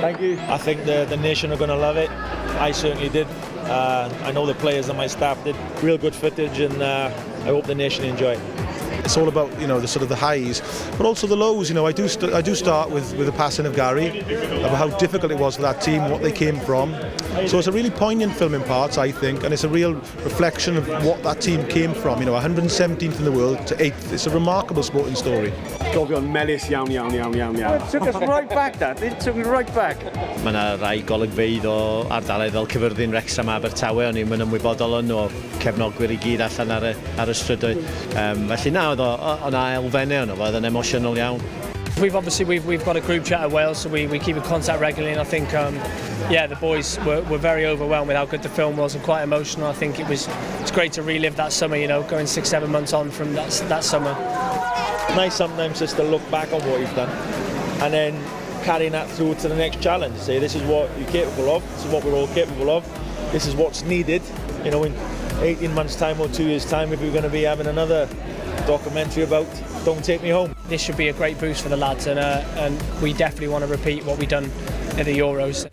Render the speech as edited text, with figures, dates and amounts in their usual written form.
Thank you. I think the nation are going to love it. I certainly did. I know the players and my staff did. Real good footage, and I hope the nation enjoy it. It's all about, you know, the sort of the highs, but also the lows. You know, I do start with the passing of Gary, about how difficult it was for that team, what they came from. So it's a really poignant film in parts, I think, and it's a real reflection of what that team came from. You know, 117th in the world to 8th. It's a remarkable sporting story. Gofio'n melys iawn. It took us right back, that. It took me right back. Mae yna rai golygfeydd o ardaloedd fel Cyfyrddin, Wrexham a Abertawe, o'n i'n ymwybodol yn o cefnogwyr I gyd allan ar y strydoedd. Felly na, oedd o'na elfennau o'n oedd yn emosiynol iawn. We've got a group chat at Wales, so we keep in contact regularly, and I think the boys were very overwhelmed with how good the film was and quite emotional. I think it's great to relive that summer, you know, going 6-7 months on from that summer. Nice sometimes just to look back on what you've done and then carrying that through to the next challenge. Say this is what you're capable of, this is what we're all capable of, this is what's needed. You know, in 18 months' time or 2 years' time, if we're going to be having another documentary about Don't Take Me Home. This should be a great boost for the lads, and we definitely want to repeat what we've done at the Euros.